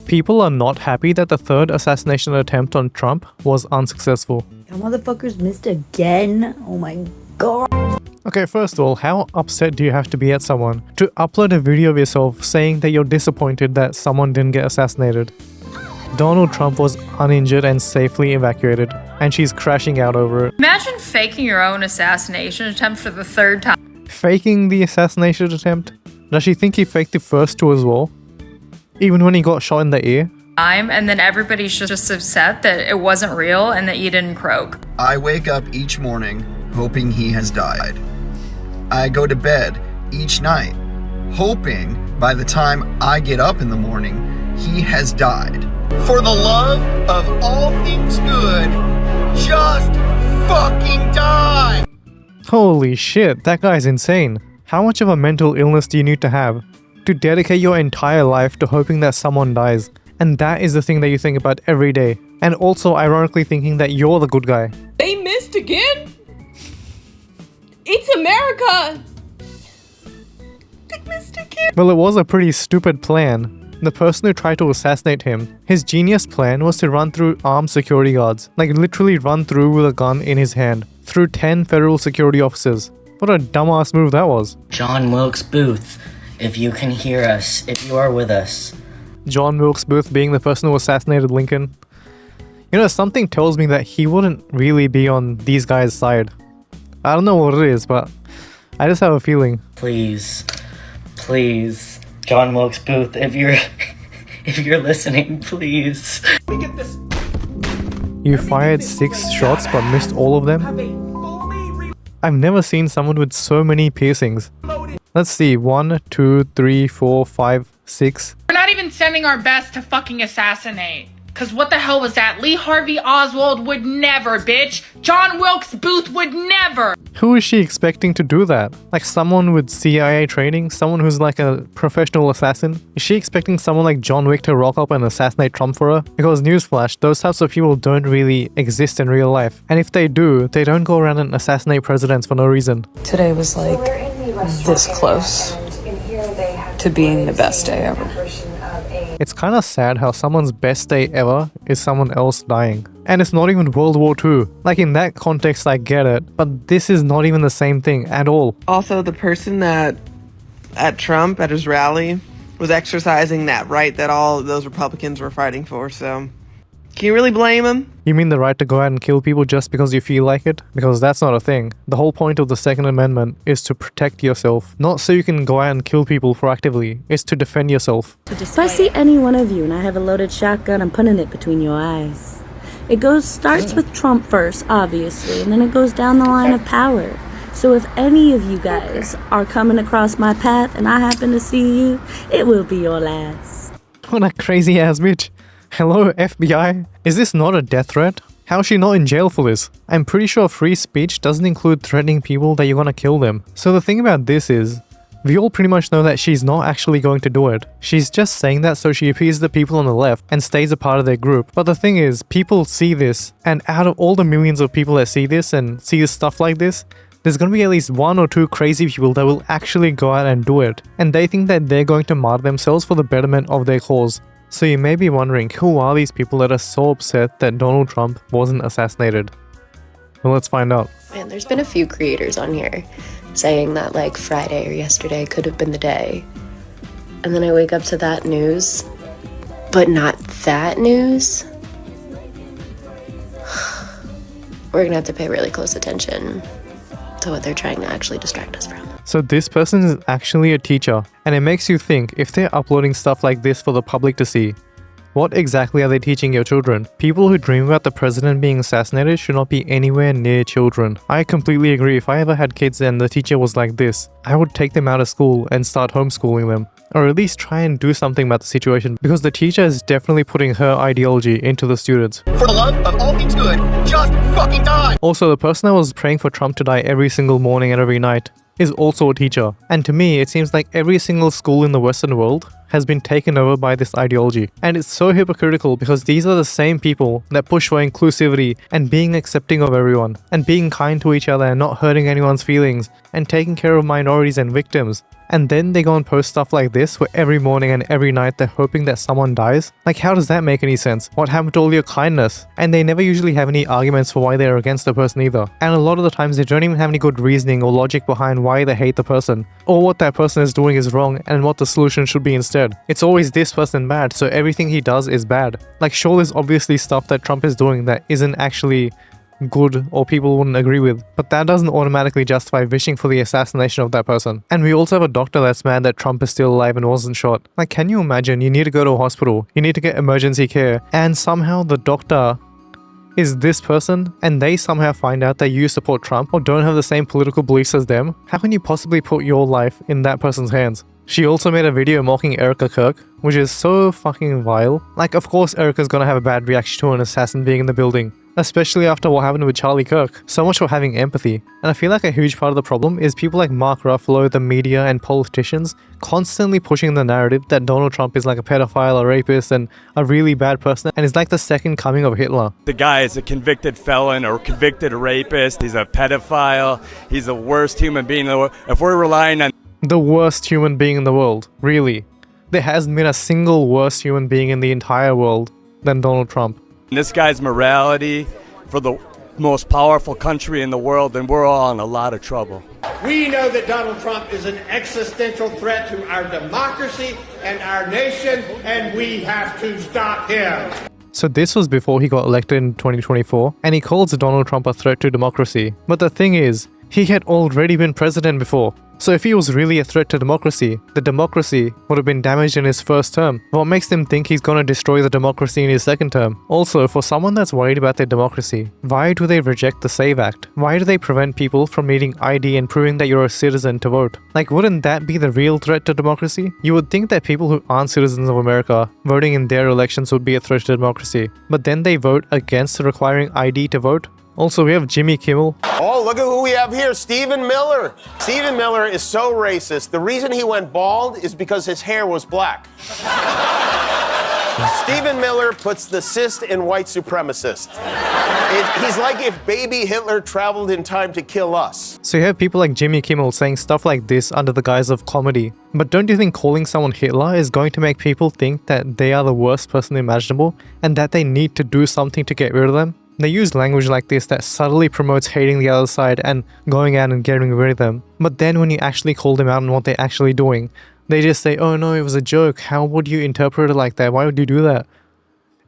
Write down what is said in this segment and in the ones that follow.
People are not happy that the third assassination attempt on Trump was unsuccessful. Y'all motherfuckers missed again? Oh my god. Okay, first of all, how upset do you have to be at someone to upload a video of yourself saying that you're disappointed that someone didn't get assassinated? Donald Trump was uninjured and safely evacuated, and she's crashing out over it. Imagine faking your own assassination attempt for the third time. Faking the assassination attempt? Does she think he faked the first two as well? Even when he got shot in the ear? And then everybody's just upset that it wasn't real and that you didn't croak. I wake up each morning hoping he has died. I go to bed each night hoping by the time I get up in the morning, he has died. For the love of all things good, just fucking die! Holy shit, that guy's insane. How much of a mental illness do you need to have to dedicate your entire life to hoping that someone dies? And that is the thing that you think about every day. And also ironically thinking that you're the good guy. They missed again? It's America! They missed again! Well, it was a pretty stupid plan. The person who tried to assassinate him, his genius plan was to run through armed security guards. Like literally run through with a gun in his hand. Through 10 federal security officers. What a dumbass move that was. John Wilkes Booth, if you can hear us, if you are with us. John Wilkes Booth being the person who assassinated Lincoln. You know, something tells me that he wouldn't really be on these guys' side. I don't know what it is, but I just have a feeling. Please, please, John Wilkes Booth, if you're listening, please. You fired 6 shots but missed all of them? I've never seen someone with so many piercings. Let's see, 1, 2, 3, 4, 5, 6. We're not even sending our best to fucking assassinate. Cause what the hell was that? Lee Harvey Oswald would never, bitch. John Wilkes Booth would never. Who is she expecting to do that? Like someone with CIA training? Someone who's like a professional assassin? Is she expecting someone like John Wick to rock up and assassinate Trump for her? Because newsflash, those types of people don't really exist in real life. And if they do, they don't go around and assassinate presidents for no reason. Today was like this close to being the best day ever. It's kind of sad how someone's best day ever is someone else dying. And it's not even World War II. Like in that context I get it, but this is not even the same thing at all. Also, the person that at Trump at his rally was exercising that right that all those Republicans were fighting for, so can you really blame him? You mean the right to go out and kill people just because you feel like it? Because that's not a thing. The whole point of the Second Amendment is to protect yourself. Not so you can go out and kill people proactively. It's to defend yourself. If I see any one of you and I have a loaded shotgun, I'm putting it between your eyes. It starts with Trump first, obviously, and then it goes down the line of power. So if any of you guys are coming across my path and I happen to see you, it will be your last. What a crazy ass bitch. Hello, FBI? Is this not a death threat? How is she not in jail for this? I'm pretty sure free speech doesn't include threatening people that you're gonna kill them. So the thing about this is, we all pretty much know that she's not actually going to do it. She's just saying that so she appeases the people on the left and stays a part of their group. But the thing is, people see this, and out of all the millions of people that see this and see stuff like this, there's gonna be at least 1 or 2 crazy people that will actually go out and do it. And they think that they're going to martyr themselves for the betterment of their cause. So you may be wondering, who are these people that are so upset that Donald Trump wasn't assassinated? Well, let's find out. Man, there's been a few creators on here saying that like Friday or yesterday could have been the day. And then I wake up to that news, but not that news. We're gonna have to pay really close attention to what they're trying to actually distract us from. So this person is actually a teacher, and it makes you think, if they're uploading stuff like this for the public to see, what exactly are they teaching your children? People who dream about the president being assassinated should not be anywhere near children. I completely agree. If I ever had kids and the teacher was like this, I would take them out of school and start homeschooling them. Or at least try and do something about the situation, because the teacher is definitely putting her ideology into the students. For the love of all things good, just fucking die! Also, the person that was praying for Trump to die every single morning and every night is also a teacher. And to me, it seems like every single school in the Western world has been taken over by this ideology. And it's so hypocritical because these are the same people that push for inclusivity and being accepting of everyone, and being kind to each other and not hurting anyone's feelings, and taking care of minorities and victims. And then they go and post stuff like this where every morning and every night they're hoping that someone dies. Like, how does that make any sense? What happened to all your kindness? And they never usually have any arguments for why they're against the person either. And a lot of the times they don't even have any good reasoning or logic behind why they hate the person, or what that person is doing is wrong and what the solution should be instead. It's always this person bad, so everything he does is bad. Like, sure, there's obviously stuff that Trump is doing that isn't actually good or people wouldn't agree with, but that doesn't automatically justify wishing for the assassination of that person. And we also have a doctor that's mad that Trump is still alive and wasn't shot. Like, can you imagine you need to go to a hospital, you need to get emergency care, and somehow the doctor is this person, and they somehow find out that you support Trump or don't have the same political beliefs as them? How can you possibly put your life in that person's hands? She also made a video mocking Erica Kirk, which is so fucking vile. Like, of course Erica's gonna have a bad reaction to an assassin being in the building, especially after what happened with Charlie Kirk. So much for having empathy. And I feel like a huge part of the problem is people like Mark Ruffalo, the media, and politicians constantly pushing the narrative that Donald Trump is like a pedophile, a rapist, and a really bad person, and is like the second coming of Hitler. The guy is a convicted felon or convicted rapist. He's a pedophile. He's the worst human being in the world. If we're relying on the worst human being in the world, really. There hasn't been a single worse human being in the entire world than Donald Trump. this guy's morality for the most powerful country in the world, then we're all in a lot of trouble. We know that Donald Trump is an existential threat to our democracy and our nation, and we have to stop him. So this was before he got elected in 2024, and he calls Donald Trump a threat to democracy. But the thing is, he had already been president before. So if he was really a threat to democracy, the democracy would have been damaged in his first term. What makes them think he's gonna destroy the democracy in his second term? Also, for someone that's worried about their democracy, why do they reject the SAVE Act? Why do they prevent people from needing ID and proving that you're a citizen to vote? Like, wouldn't that be the real threat to democracy? You would think that people who aren't citizens of America voting in their elections would be a threat to democracy, but then they vote against requiring ID to vote? Also, we have Jimmy Kimmel. Oh, look at who we have here, Stephen Miller. Stephen Miller is so racist. The reason he went bald is because his hair was black. Stephen Miller puts the cyst in white supremacist. He's like if baby Hitler traveled in time to kill us. So you have people like Jimmy Kimmel saying stuff like this under the guise of comedy. But don't you think calling someone Hitler is going to make people think that they are the worst person imaginable and that they need to do something to get rid of them? They use language like this that subtly promotes hating the other side and going out and getting rid of them. But then when you actually call them out on what they're actually doing, they just say, oh no, it was a joke. How would you interpret it like that? Why would you do that?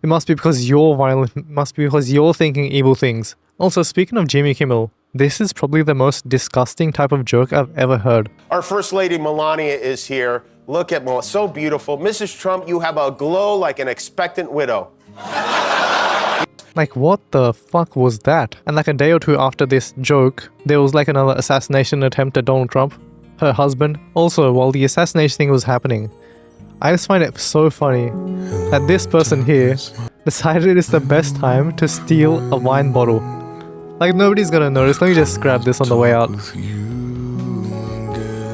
It must be because you're violent. It must be because you're thinking evil things. Also, speaking of Jimmy Kimmel, this is probably the most disgusting type of joke I've ever heard. Our First Lady Melania is here. Look at Melania, so beautiful. Mrs. Trump, you have a glow like an expectant widow. Like, what the fuck was that? And like a day or two after this joke, there was like another assassination attempt at Donald Trump, her husband. Also, while the assassination thing was happening, I just find it so funny that this person here decided it's the best time to steal a wine bottle. Like, nobody's gonna notice. Let me just grab this on the way out.